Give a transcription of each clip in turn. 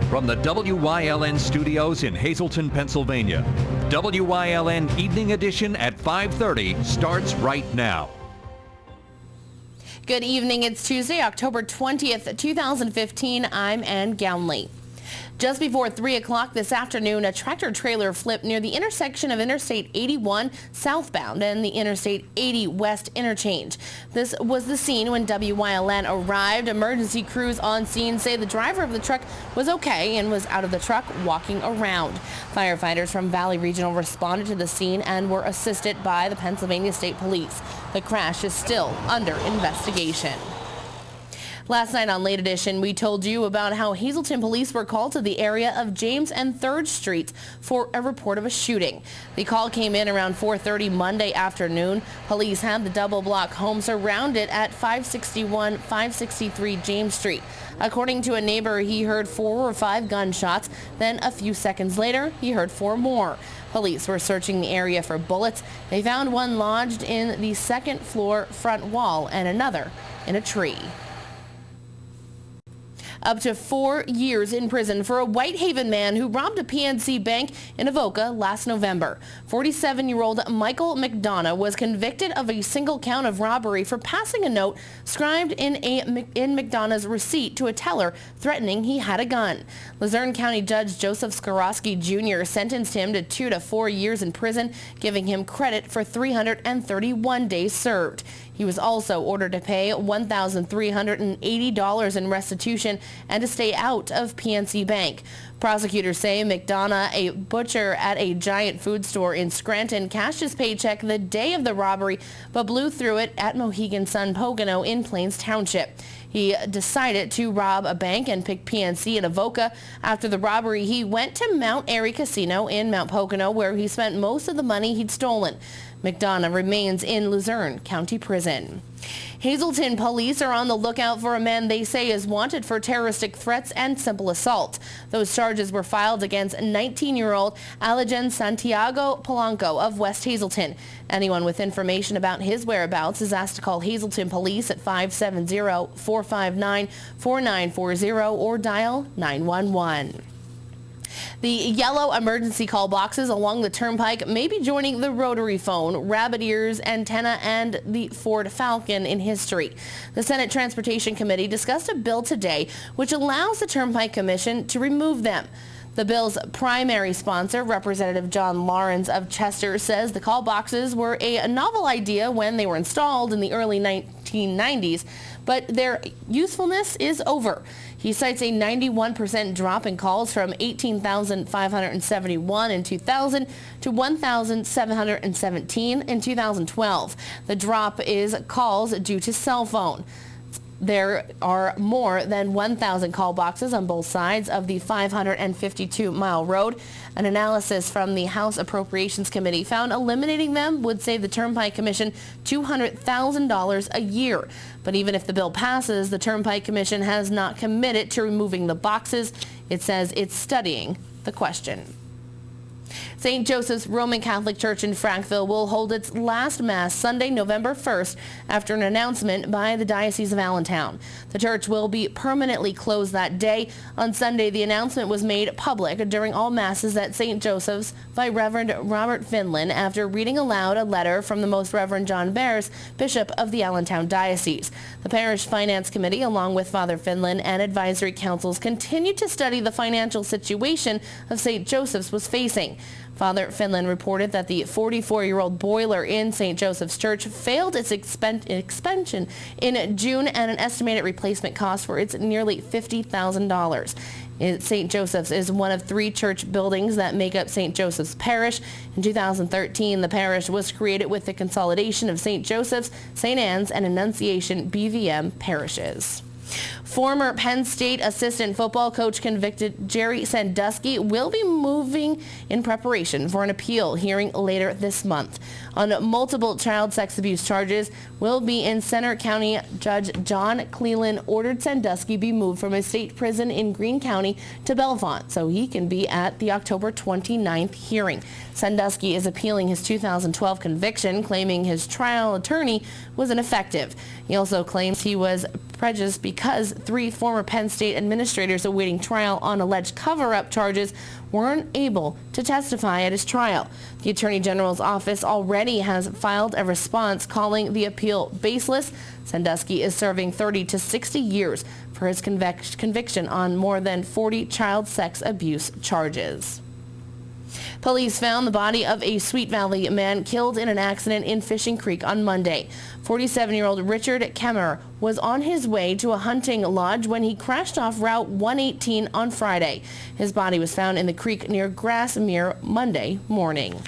from the WYLN studios in Hazleton, Pennsylvania. WYLN Evening Edition at 5:30 starts right now. Good evening. It's Tuesday, October 20th, 2015. I'm Ann Gownley. Just before 3 o'clock this afternoon, a tractor trailer flipped near the intersection of Interstate 81 southbound and the Interstate 80 west interchange. This was the scene when WYLN arrived. Emergency crews on scene say the driver of the truck was okay and was out of the truck walking around. Firefighters from Valley Regional responded to the scene and were assisted by the Pennsylvania State Police. The crash is still under investigation. Last night on Late Edition, we told you about how Hazleton police were called to the area of James and 3rd Streets for a report of a shooting. The call came in around 4:30 Monday afternoon. Police had the double block home surrounded at 561, 563 James Street. According to a neighbor, he heard 4 or 5 gunshots. Then a few seconds later, he heard 4 more. Police were searching the area for bullets. They found one lodged in the 2nd floor front wall and another in a tree. Up to 4 years in prison for a Whitehaven man who robbed a PNC bank in Avoca last November. 47-year-old Michael McDonough was convicted of a single count of robbery for passing a note scribed in McDonough's receipt to a teller threatening he had a gun. Luzerne County Judge Joseph Skorowski Jr. sentenced him to 2 to 4 years in prison, giving him credit for 331 days served. He was also ordered to pay $1,380 in restitution and to stay out of PNC Bank. Prosecutors say McDonough, a butcher at a giant food store in Scranton, cashed his paycheck the day of the robbery, but blew through it at Mohegan Sun Pocono in Plains Township. He decided to rob a bank and pick PNC in Avoca. After the robbery, he went to Mount Airy Casino in Mount Pocono, where he spent most of the money he'd stolen. McDonough remains in Luzerne County Prison. Hazleton police are on the lookout for a man they say is wanted for terroristic threats and simple assault. Those charges were filed against 19-year-old Aligen Santiago Polanco of West Hazleton. Anyone with information about his whereabouts is asked to call Hazleton police at 570-459-4940 or dial 911. The yellow emergency call boxes along the turnpike may be joining the rotary phone, rabbit ears, antenna, and the Ford Falcon in history. The Senate Transportation Committee discussed a bill today which allows the Turnpike Commission to remove them. The bill's primary sponsor, Representative John Lawrence of Chester, says the call boxes were a novel idea when they were installed in the early 1990s, but their usefulness is over. He cites a 91% drop in calls from 18,571 in 2000 to 1,717 in 2012. The drop is calls due to cell phone. There are more than 1,000 call boxes on both sides of the 552-mile road. An analysis from the House Appropriations Committee found eliminating them would save the Turnpike Commission $200,000 a year. But even if the bill passes, the Turnpike Commission has not committed to removing the boxes. It says it's studying the question. St. Joseph's Roman Catholic Church in Frankville will hold its last Mass Sunday, November 1st, after an announcement by the Diocese of Allentown. The church will be permanently closed that day. On Sunday, the announcement was made public during all Masses at St. Joseph's by Reverend Robert Finlan after reading aloud a letter from the Most Reverend John Bears, Bishop of the Allentown Diocese. The Parish Finance Committee, along with Father Finlan and advisory councils, continued to study the financial situation of St. Joseph's was facing. Father Finlan reported that the 44-year-old boiler in St. Joseph's Church failed its expansion in June, and an estimated replacement cost for its nearly $50,000. St. Joseph's is one of 3 church buildings that make up St. Joseph's Parish. In 2013, the parish was created with the consolidation of St. Joseph's, St. Anne's, and Annunciation BVM parishes. Former Penn State assistant football coach convicted Jerry Sandusky will be moving in preparation for an appeal hearing later this month. On multiple child sex abuse charges, will be in Center County. Judge John Cleland ordered Sandusky be moved from a state prison in Greene County to Bellefonte so he can be at the October 29th hearing. Sandusky is appealing his 2012 conviction, claiming his trial attorney was ineffective. He also claims he was prejudiced because 3 former Penn State administrators awaiting trial on alleged cover-up charges weren't able to testify at his trial. The Attorney General's office already has filed a response calling the appeal baseless. Sandusky is serving 30 to 60 years for his conviction on more than 40 child sex abuse charges. Police found the body of a Sweet Valley man killed in an accident in Fishing Creek on Monday. 47-year-old Richard Kemmer was on his way to a hunting lodge when he crashed off Route 118 on Friday. His body was found in the creek near Grassmere Monday morning.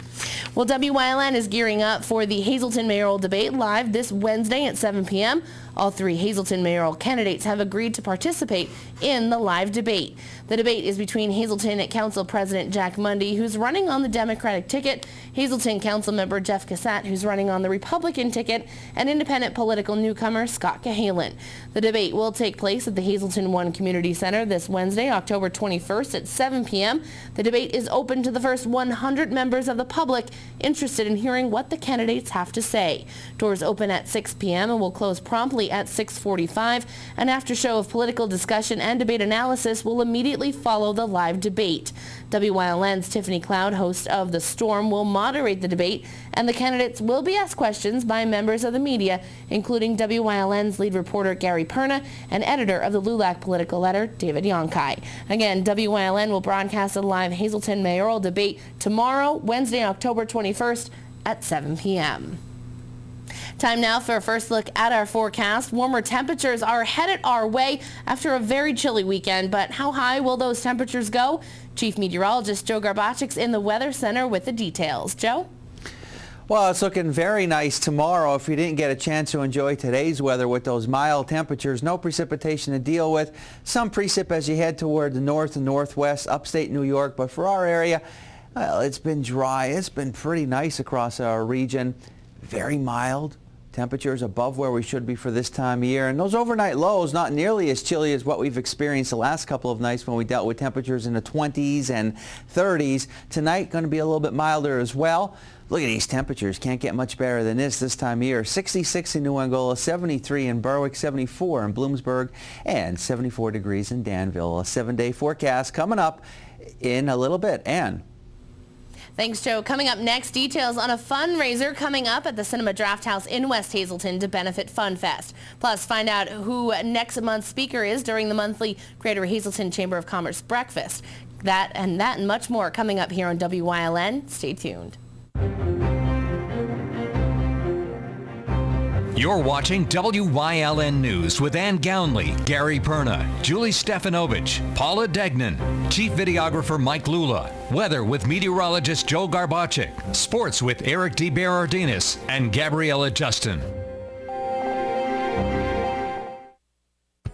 Well, WYLN is gearing up for the Hazleton mayoral debate live this Wednesday at 7 p.m. All 3 Hazleton mayoral candidates have agreed to participate in the live debate. The debate is between Hazleton Council President Jack Mundy, who's running on the Democratic ticket, Hazleton Council member Jeff Cassat, who's running on the Republican ticket, and independent political newcomer Scott Cahalan. The debate will take place at the Hazleton One Community Center this Wednesday, October 21st at 7 p.m. The debate is open to the first 100 members of the public interested in hearing what the candidates have to say. Doors open at 6 p.m. and will close promptly at 6:45. An after show of political discussion and debate analysis will immediately follow the live debate. WYLN's Tiffany Cloud, host of The Storm, will moderate the debate, and the candidates will be asked questions by members of the media, including WYLN's lead reporter Gary Perna and editor of the LULAC Political Letter, David Yonkai. Again, WYLN will broadcast a live Hazleton mayoral debate tomorrow, Wednesday, October 21st at 7 p.m. Time now for a first look at our forecast. Warmer temperatures are headed our way after a very chilly weekend, but how high will those temperatures go? Chief Meteorologist Joe Garbachik's in the Weather Center with the details. Joe? Well, it's looking very nice tomorrow. If you didn't get a chance to enjoy today's weather with those mild temperatures, no precipitation to deal with. Some precip as you head toward the north and northwest, upstate New York, but for our area, well, it's been dry. It's been pretty nice across our region. Very mild. Temperatures above where we should be for this time of year. And those overnight lows not nearly as chilly as what we've experienced the last couple of nights when we dealt with temperatures in the 20s and 30s. Tonight going to be a little bit milder as well. Look at these temperatures. Can't get much better than this time of year. 66 in New Angola, 73 in Berwick, 74 in Bloomsburg, and 74 degrees in Danville. A 7-day forecast coming up in a little bit. Ann. Thanks, Joe. Coming up next, details on a fundraiser coming up at the Cinema Draft House in West Hazleton to benefit Fun Fest. Plus, find out who next month's speaker is during the monthly Greater Hazleton Chamber of Commerce breakfast. That and much more coming up here on WYLN. Stay tuned. You're watching WYLN News with Ann Gownley, Gary Perna, Julie Stefanovich, Paula Degnan, Chief Videographer Mike Lula, Weather with Meteorologist Joe Garbachik, Sports with Eric DeBerardinis and Gabriella Justin.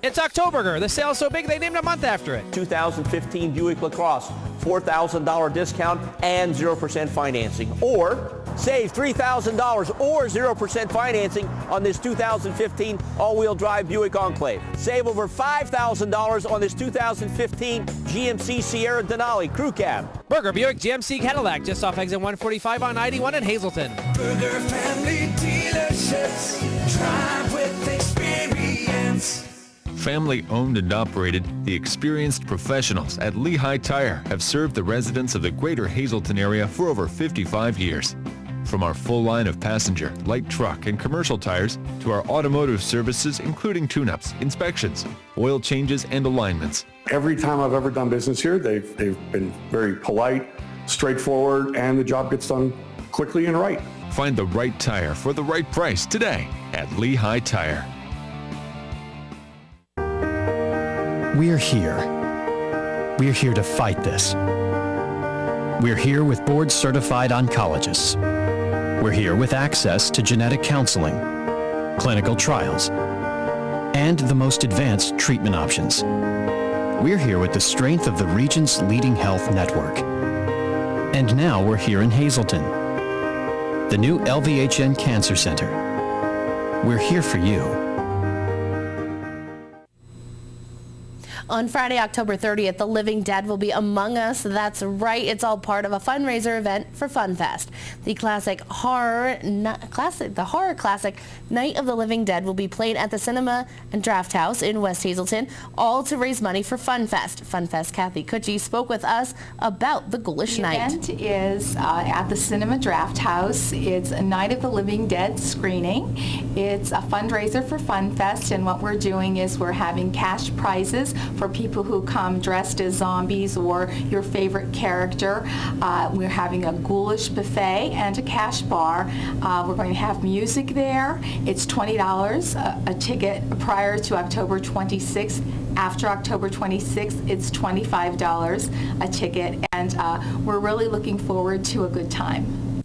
It's Octoberger. The sale's so big they named a month after it. 2015 Buick LaCrosse, $4,000 discount and 0% financing. Or save $3,000 or 0% financing on this 2015 all-wheel drive Buick Enclave. Save over $5,000 on this 2015 GMC Sierra Denali Crew Cab. Burger Buick GMC Cadillac, just off exit 145 on 91 in Hazleton. Burger family dealerships, drive with experience. Family owned and operated, the experienced professionals at Lehigh Tire have served the residents of the greater Hazleton area for over 55 years. From our full line of passenger, light truck, and commercial tires to our automotive services including tune-ups, inspections, oil changes, and alignments. Every time I've ever done business here, they've been very polite, straightforward, and the job gets done quickly and right. Find the right tire for the right price today at Lehigh Tire. We're here. We're here to fight this. We're here with board-certified oncologists. We're here with access to genetic counseling, clinical trials, and the most advanced treatment options. We're here with the strength of the region's leading health network. And now we're here in Hazleton, the new LVHN Cancer Center. We're here for you. On Friday, October 30th, the Living Dead will be among us. That's right. It's all part of a fundraiser event for FunFest. The horror classic Night of the Living Dead will be played at the Cinema and Draft House in West Hazelton, all to raise money for FunFest. FunFest Kathy Cucci spoke with us about the ghoulish night. The event is at the Cinema Draft House. It's a Night of the Living Dead screening. It's a fundraiser for FunFest, and what we're doing is we're having cash prizes for people who come dressed as zombies or your favorite character. We're having a ghoulish buffet and a cash bar. We're going to have music there. It's $20 a ticket prior to October 26th. After October 26th, it's $25 a ticket, and we're really looking forward to a good time.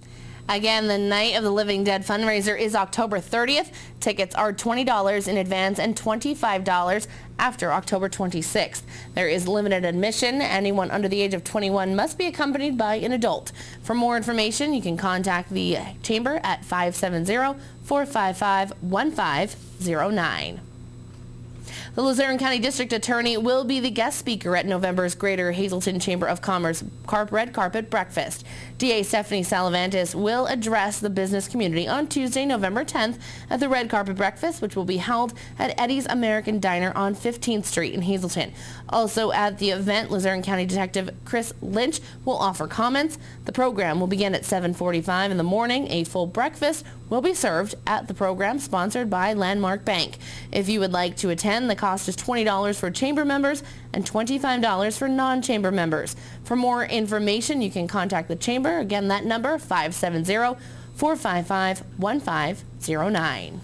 Again, the Night of the Living Dead fundraiser is October 30th. Tickets are $20 in advance and $25 after October 26th. There is limited admission. Anyone under the age of 21 must be accompanied by an adult. For more information, you can contact the Chamber at 570-455-1509. The Luzerne County District Attorney will be the guest speaker at November's Greater Hazelton Chamber of Commerce Red Carpet Breakfast. DA Stephanie Salavantis will address the business community on Tuesday, November 10th at the Red Carpet Breakfast, which will be held at Eddie's American Diner on 15th Street in Hazelton. Also at the event, Luzerne County Detective Chris Lynch will offer comments. The program will begin at 7:45 in the morning. A full breakfast will be served at the program, sponsored by Landmark Bank. If you would like to attend, the cost is $20 for chamber members and $25 for non-chamber members. For more information, you can contact the chamber. Again, that number, 570-455-1509.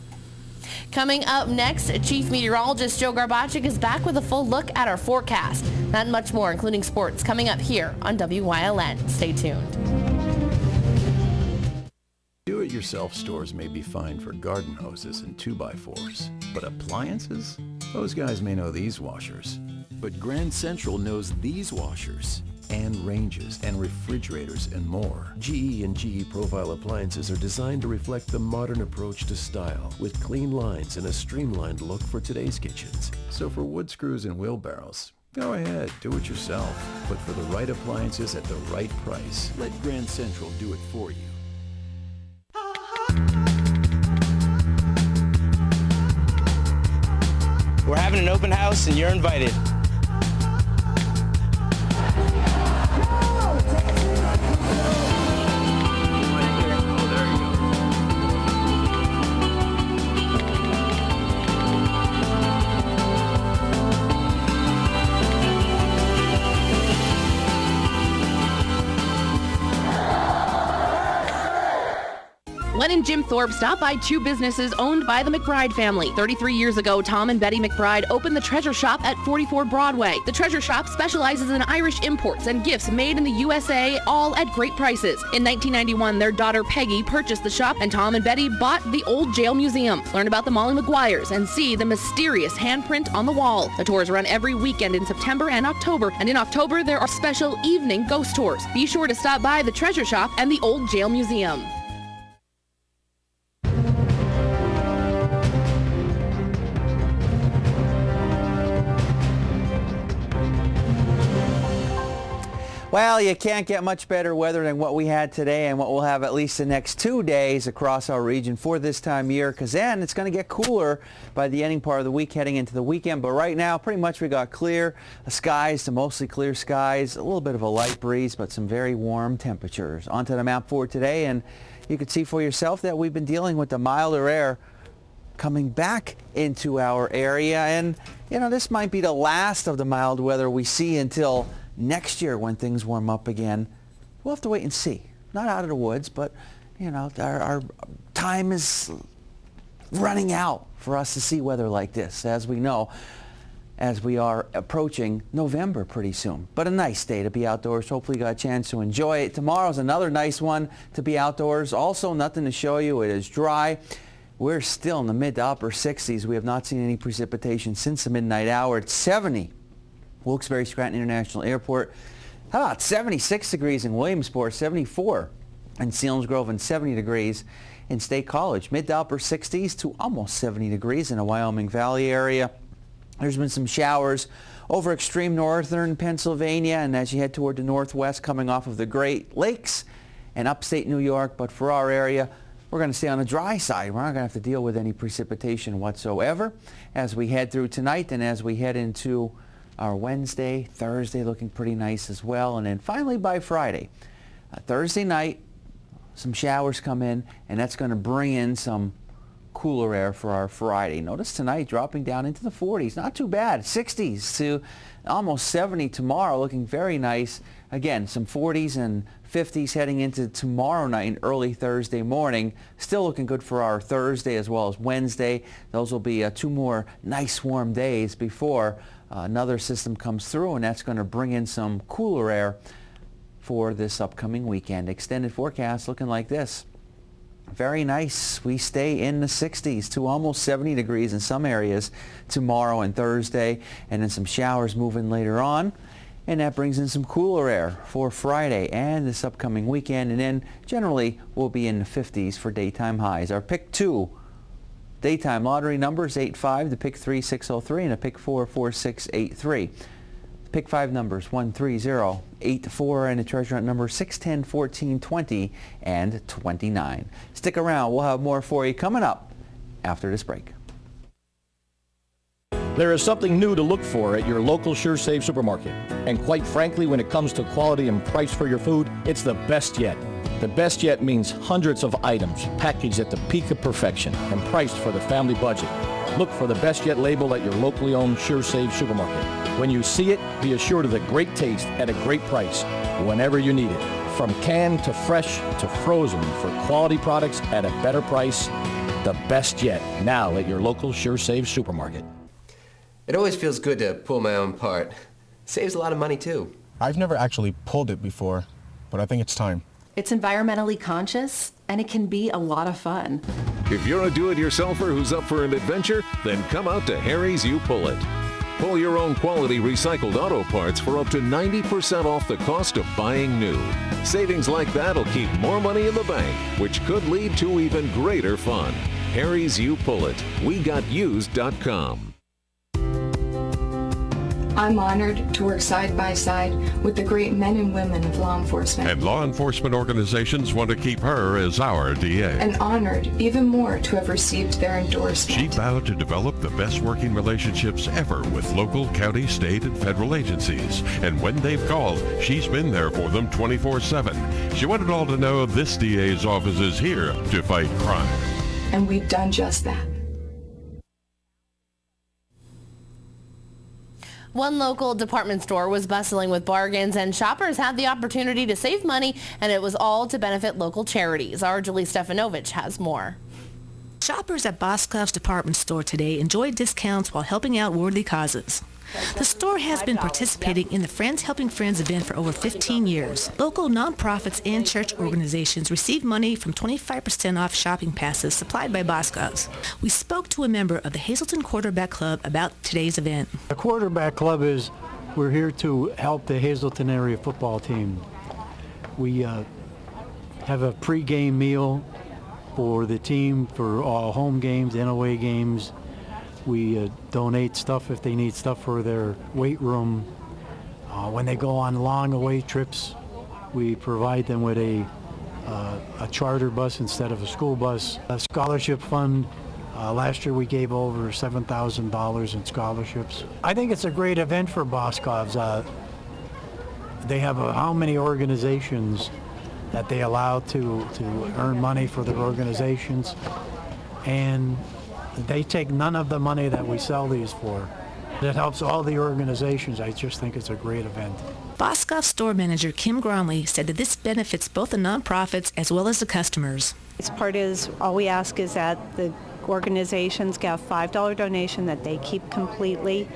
Coming up next, Chief Meteorologist Joe Garbacik is back with a full look at our forecast. That and much more, including sports, coming up here on WYLN. Stay tuned. Do-it-yourself stores may be fine for garden hoses and 2x4s, but appliances? Those guys may know these washers. But Grand Central knows these washers, and ranges, and refrigerators, and more. GE and GE Profile appliances are designed to reflect the modern approach to style, with clean lines and a streamlined look for today's kitchens. So for wood screws and wheelbarrows, go ahead, do it yourself. But for the right appliances at the right price, let Grand Central do it for you. We're having an open house and you're invited. Len and Jim Thorpe stopped by two businesses owned by the McBride family. 33 years ago, Tom and Betty McBride opened the Treasure Shop at 44 Broadway. The Treasure Shop specializes in Irish imports and gifts made in the USA, all at great prices. In 1991, their daughter Peggy purchased the shop, and Tom and Betty bought the Old Jail Museum. Learn about the Molly Maguires and see the mysterious handprint on the wall. The tours run every weekend in September and October, and in October there are special evening ghost tours. Be sure to stop by the Treasure Shop and the Old Jail Museum. Well, you can't get much better weather than what we had today and what we'll have at least the next 2 days across our region for this time of year, because then it's going to get cooler by the ending part of the week heading into the weekend. But right now, pretty much we got clear skies to mostly clear skies, a little bit of a light breeze, but some very warm temperatures. Onto the map for today, and you can see for yourself that we've been dealing with the milder air coming back into our area. And, you know, this might be the last of the mild weather we see until next year when things warm up again. We'll have to wait and see. Not out of the woods, but, you know, our time is running out for us to see weather like this, as we know, as we are approaching November pretty soon. But a nice day to be outdoors. Hopefully you got a chance to enjoy it. Tomorrow's another nice one to be outdoors. Also, nothing to show you. It is dry. We're still in the mid to upper 60s. We have not seen any precipitation since the midnight hour. It's 70. Wilkes-Barre-Scranton International Airport. How about 76 degrees in Williamsport, 74 in Selinsgrove, and 70 degrees in State College. Mid to upper 60s to almost 70 degrees in the Wyoming Valley area. There's been some showers over extreme northern Pennsylvania, and as you head toward the northwest, coming off of the Great Lakes and upstate New York. But for our area, we're going to stay on the dry side. We're not going to have to deal with any precipitation whatsoever as we head through tonight and as we head into our Wednesday, Thursday, looking pretty nice as well. And then finally by Friday, Thursday night, some showers come in, and that's going to bring in some cooler air for our Friday. Notice tonight dropping down into the 40s. Not too bad. 60s to almost 70 tomorrow, looking very nice. Again, some 40s and 50s heading into tomorrow night and early Thursday morning. Still looking good for our Thursday as well as Wednesday. Those will be 2 more nice warm days before another system comes through, and that's going to bring in some cooler air for this upcoming weekend. Extended forecast looking like this. Very nice. We stay in the 60s to almost 70 degrees in some areas tomorrow and Thursday, and then some showers moving later on. And that brings in some cooler air for Friday and this upcoming weekend. And then generally we'll be in the 50s for daytime highs. Our pick 2 daytime lottery numbers 85, the pick 3 603, and the pick 4 4683. Pick 5 numbers 130, 84, and the treasure hunt number 610, 14, 20, and 29. Stick around. We'll have more for you coming up after this break. There is something new to look for at your local SureSave supermarket. And quite frankly, when it comes to quality and price for your food, it's the best yet. The best yet means hundreds of items packaged at the peak of perfection and priced for the family budget. Look for the best yet label at your locally owned SureSave supermarket. When you see it, be assured of the great taste at a great price whenever you need it. From canned to fresh to frozen, for quality products at a better price, the best yet, now at your local SureSave supermarket. It always feels good to pull my own part. Saves a lot of money too. I've never actually pulled it before, but I think it's time. It's environmentally conscious, and it can be a lot of fun. If you're a do-it-yourselfer who's up for an adventure, then come out to Harry's You Pull It. Pull your own quality recycled auto parts for up to 90% off the cost of buying new. Savings like that'll keep more money in the bank, which could lead to even greater fun. Harry's You Pull It. WeGotUsed.com. I'm honored to work side by side with the great men and women of law enforcement. And law enforcement organizations want to keep her as our DA. And honored even more to have received their endorsement. She vowed to develop the best working relationships ever with local, county, state, and federal agencies. And when they've called, she's been there for them 24/7. She wanted all to know this DA's office is here to fight crime. And we've done just that. One local department store was bustling with bargains, and shoppers had the opportunity to save money, and it was all to benefit local charities. Our Julie Stefanovich has more. Shoppers at Boscov's department store today enjoyed discounts while helping out worthy causes. The store has been participating in the Friends Helping Friends event for over 15 years. Local nonprofits and church organizations receive money from 25% off shopping passes supplied by Boscov's. We spoke to a member of the Hazleton Quarterback Club about today's event. The Quarterback Club we're here to help the Hazleton area football team. We have a pre-game meal for the team for all home games and away games. We donate stuff if they need stuff for their weight room. When they go on long away trips, we provide them with a charter bus instead of a school bus. A scholarship fund. Last year we gave over $7,000 in scholarships. I think it's a great event for Boscov's. They have how many organizations that they allow to earn money for their organizations, and they take none of the money that we sell these for. It helps all the organizations. I just think it's a great event. Boscov store manager Kim Gromley said that this benefits both the nonprofits as well as the customers. This part is, all we ask is that the organizations get a $5 donation that they keep completely,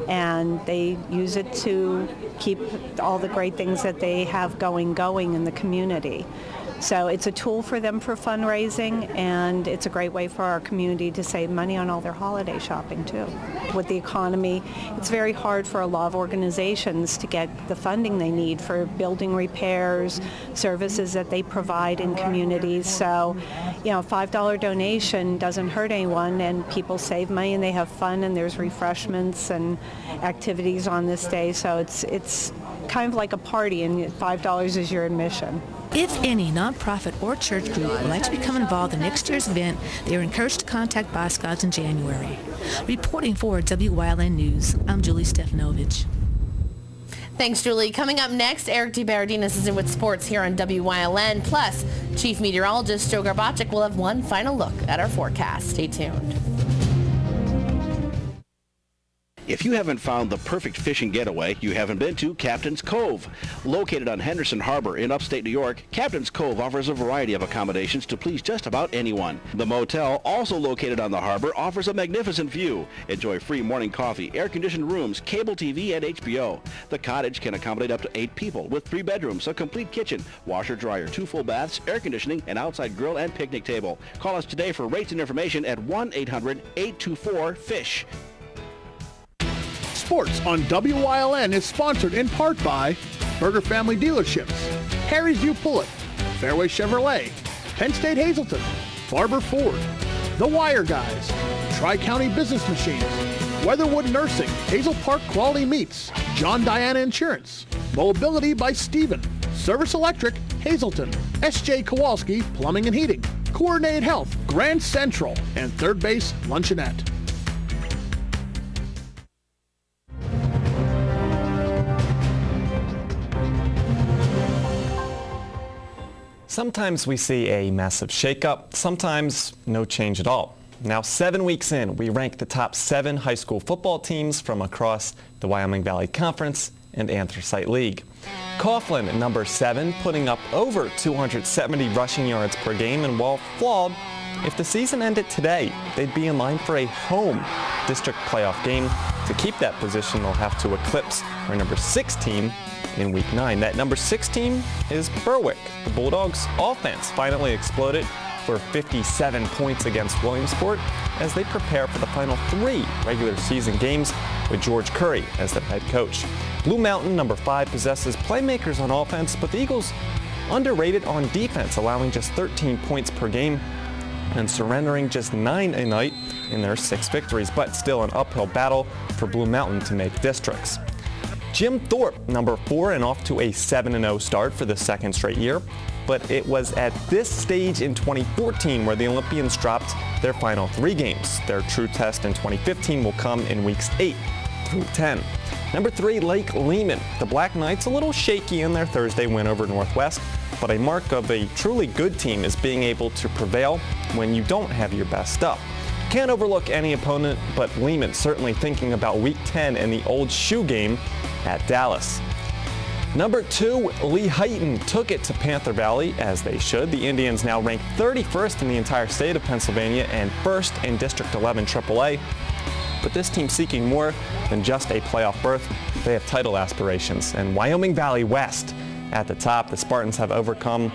and they use it to keep all the great things that they have going in the community. So it's a tool for them for fundraising, and it's a great way for our community to save money on all their holiday shopping too. With the economy, it's very hard for a lot of organizations to get the funding they need for building repairs, services that they provide in communities. So, you know, a $5 donation doesn't hurt anyone, and people save money and they have fun, and there's refreshments and activities on this day. So it's kind of like a party, and $5 is your admission. If any nonprofit or church group would like to become involved in next year's event, they are encouraged to contact Boy Scouts in January. Reporting for WYLN News, I'm Julie Stefanovic. Thanks, Julie. Coming up next, Eric DeBardinas is in with sports here on WYLN. Plus, Chief Meteorologist Joe Garbacik will have one final look at our forecast. Stay tuned. If you haven't found the perfect fishing getaway, you haven't been to Captain's Cove. Located on Henderson Harbor in upstate New York, Captain's Cove offers a variety of accommodations to please just about anyone. The motel, also located on the harbor, offers a magnificent view. Enjoy free morning coffee, air-conditioned rooms, cable TV, and HBO. The cottage can accommodate up to 8 people with 3 bedrooms, a complete kitchen, washer, dryer, 2 full baths, air conditioning, an outside grill, and picnic table. Call us today for rates and information at 1-800-824-FISH. Sports on WYLN is sponsored in part by Burger Family Dealerships, Harry's View Pullet, Fairway Chevrolet, Penn State Hazleton, Barber Ford, The Wire Guys, Tri-County Business Machines, Weatherwood Nursing, Hazel Park Quality Meats, John Diana Insurance, Mobility by Steven, Service Electric, Hazleton, S.J. Kowalski Plumbing and Heating, Coordinated Health, Grand Central, and Third Base Luncheonette. Sometimes we see a massive shakeup, sometimes no change at all. Now 7 weeks in, we rank the top 7 high school football teams from across the Wyoming Valley Conference and Anthracite League. Coughlin, number 7, putting up over 270 rushing yards per game, and while flawed, if the season ended today, they'd be in line for a home district playoff game. To keep that position, they'll have to eclipse our number 6 team in Week 9. That number 6 team is Berwick. The Bulldogs' offense finally exploded for 57 points against Williamsport as they prepare for the final 3 regular season games with George Curry as the head coach. Blue Mountain, number 5, possesses playmakers on offense, but the Eagles underrated on defense, allowing just 13 points per game and surrendering just 9 a night in their 6 victories, but still an uphill battle for Blue Mountain to make districts. Jim Thorpe, number 4, and off to a 7-0 start for the 2nd straight year. But it was at this stage in 2014 where the Olympians dropped their final 3 games. Their true test in 2015 will come in weeks 8 through 10. Number 3, Lake Lehman. The Black Knights a little shaky in their Thursday win over Northwest, but a mark of a truly good team is being able to prevail when you don't have your best stuff. Can't overlook any opponent, but Lehman certainly thinking about Week 10 and the old shoe game at Dallas. Number 2, Lehighton took it to Panther Valley, as they should. The Indians now rank 31st in the entire state of Pennsylvania and 1st in District 11 AAA. But this team seeking more than just a playoff berth. They have title aspirations. And Wyoming Valley West at the top. The Spartans have overcome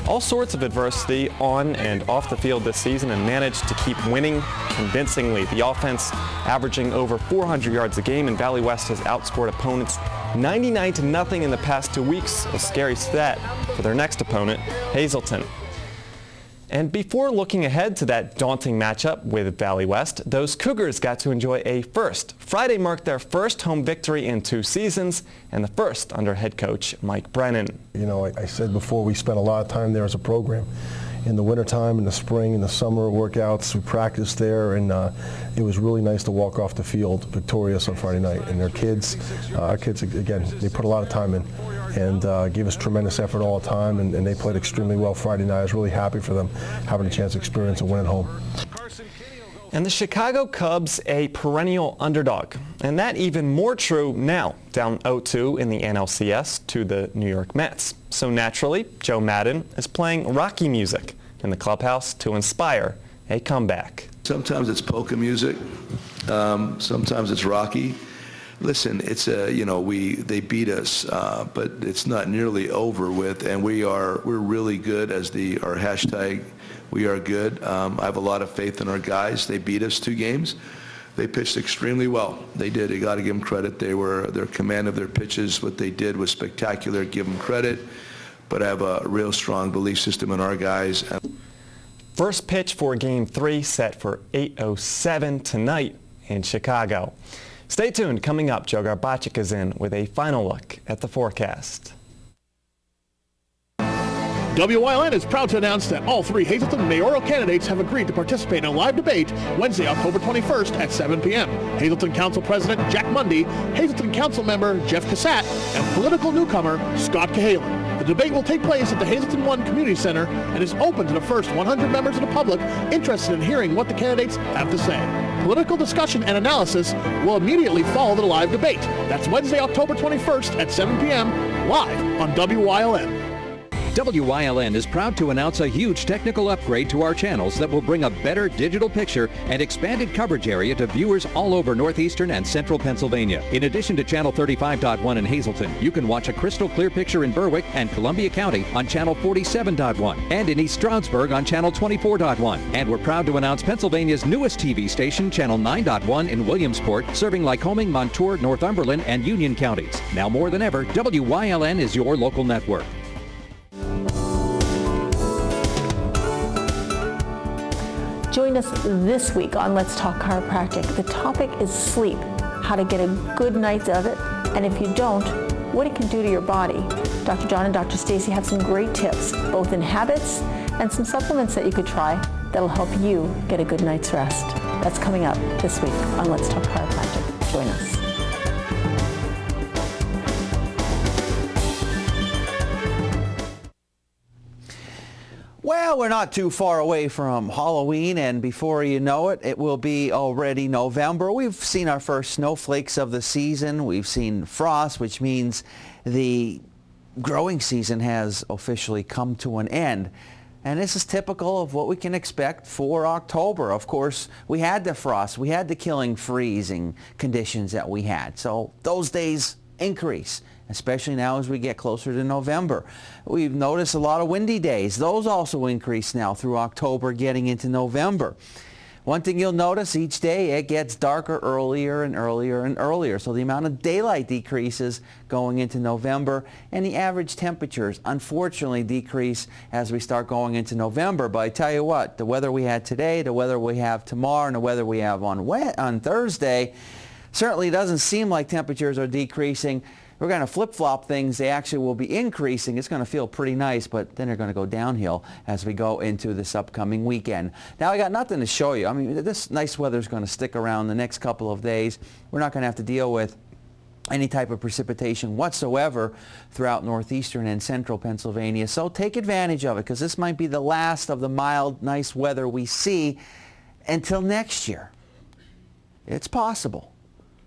all sorts of adversity on and off the field this season and managed to keep winning convincingly. The offense averaging over 400 yards a game, and Valley West has outscored opponents 99-0 in the past 2 weeks, a scary stat for their next opponent, Hazleton. And before looking ahead to that daunting matchup with Valley West, those Cougars got to enjoy a first. Friday marked their first home victory in 2 seasons and the first under head coach Mike Brennan. You know, I said before, we spent a lot of time there as a program. In the wintertime, in the spring, in the summer workouts, we practiced there, and it was really nice to walk off the field victorious on Friday night. And our kids, again, they put a lot of time in and gave us tremendous effort all the time, and they played extremely well Friday night. I was really happy for them having a chance to experience a win at home. And the Chicago Cubs, a perennial underdog. And that even more true now, down 0-2 in the NLCS to the New York Mets. So naturally, Joe Madden is playing Rocky music in the clubhouse to inspire a comeback. Sometimes it's polka music, sometimes it's Rocky. listen, it's they beat us, but it's not nearly over with, and we're really good as our hashtag. We are good. I have a lot of faith in our guys. They beat us 2 games. They pitched extremely well. They did. You got to give them credit. Their command of their pitches, what they did was spectacular. Give them credit. But I have a real strong belief system in our guys. First pitch for Game 3 set for 8:07 tonight in Chicago. Stay tuned. Coming up, Joe Garbacik is in with a final look at the forecast. WYLN is proud to announce that all 3 Hazleton mayoral candidates have agreed to participate in a live debate Wednesday, October 21st at 7 p.m. Hazleton Council President Jack Mundy, Hazleton Council Member Jeff Cassat, and political newcomer Scott Cahalan. The debate will take place at the Hazleton One Community Center and is open to the first 100 members of the public interested in hearing what the candidates have to say. Political discussion and analysis will immediately follow the live debate. That's Wednesday, October 21st at 7 p.m. live on WYLN. WYLN is proud to announce a huge technical upgrade to our channels that will bring a better digital picture and expanded coverage area to viewers all over northeastern and central Pennsylvania. In addition to Channel 35.1 in Hazleton, you can watch a crystal clear picture in Berwick and Columbia County on Channel 47.1 and in East Stroudsburg on Channel 24.1. And we're proud to announce Pennsylvania's newest TV station, Channel 9.1 in Williamsport, serving Lycoming, Montour, Northumberland, and Union counties. Now more than ever, WYLN is your local network. Join us this week on Let's Talk Chiropractic. The topic is sleep, how to get a good night's of it, and if you don't, what it can do to your body. Dr. John and Dr. Stacy have some great tips, both in habits and some supplements that you could try that'll help you get a good night's rest. That's coming up this week on Let's Talk Chiropractic. Join us. Well, we're not too far away from Halloween, and before you know it, it will be already November. We've seen our first snowflakes of the season. We've seen frost, which means the growing season has officially come to an end. And this is typical of what we can expect for October. Of course, we had the frost. We had the killing freezing conditions that we had. So those days increase, especially now as we get closer to November. We've noticed a lot of windy days. Those also increase now through October, getting into November. One thing you'll notice each day, it gets darker earlier and earlier and earlier. So the amount of daylight decreases going into November, and the average temperatures unfortunately decrease as we start going into November. But I tell you what, the weather we had today, the weather we have tomorrow, and the weather we have on Thursday certainly doesn't seem like temperatures are decreasing. We're going to flip-flop things. They actually will be increasing. It's going to feel pretty nice, but then they're going to go downhill as we go into this upcoming weekend. Now, I got nothing to show you. I mean, this nice weather is going to stick around the next couple of days. We're not going to have to deal with any type of precipitation whatsoever throughout northeastern and central Pennsylvania. So take advantage of it, because this might be the last of the mild, nice weather we see until next year. It's possible.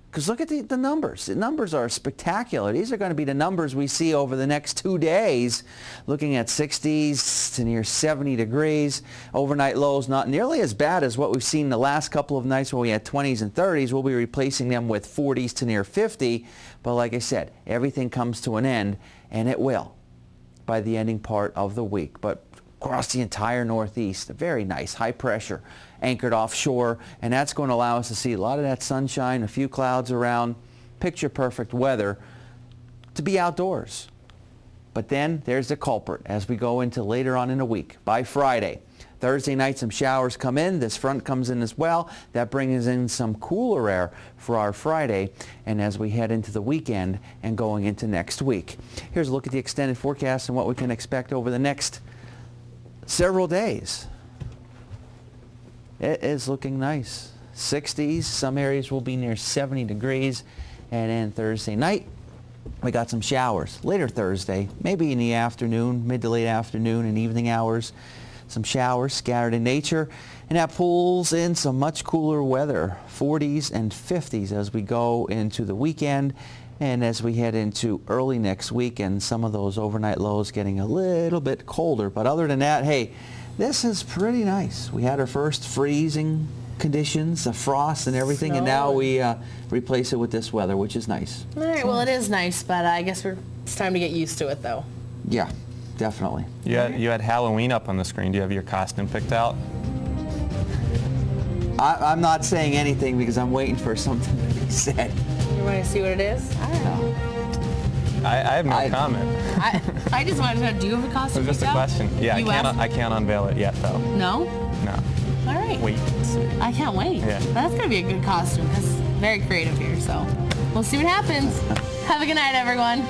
Because look at the numbers. The numbers are spectacular. These are going to be the numbers we see over the next 2 days, looking at 60s to near 70 degrees. Overnight lows not nearly as bad as what we've seen the last couple of nights where we had 20s and 30s. We'll be replacing them with 40s to near 50. But like I said, everything comes to an end, and it will by the ending part of the week. But across the entire Northeast, a very nice high pressure anchored offshore, and that's going to allow us to see a lot of that sunshine, a few clouds around, picture perfect weather to be outdoors. But then there's the culprit as we go into later on in the week. By Friday, Thursday night, some showers come in. This front comes in as well. That brings in some cooler air for our Friday, and as we head into the weekend and going into next week. Here's a look at the extended forecast and what we can expect over the next several days. It is looking nice. 60s, some areas will be near 70 degrees, and then Thursday night we got some showers. Later Thursday, maybe in the afternoon, mid to late afternoon and evening hours, some showers scattered in nature, and that pulls in some much cooler weather, 40s and 50s as we go into the weekend. And as we head into early next week, and some of those overnight lows getting a little bit colder. But other than that, hey, this is pretty nice. We had our first freezing conditions, the frost and everything, and now we replace it with this weather, which is nice. All right, well, it is nice, but I guess it's time to get used to it, though. Yeah, definitely. You had Halloween up on the screen. Do you have your costume picked out? I'm not saying anything because I'm waiting for something to be said. You want to see what it is? I don't know. I have no comment. I just wanted to know, do you have a costume It was just picked a out? question. Yeah, I can't unveil it yet, though. No? No. All right. Wait and see. I can't wait. Yeah. That's going to be a good costume because very creative here, so we'll see what happens. Have a good night, everyone.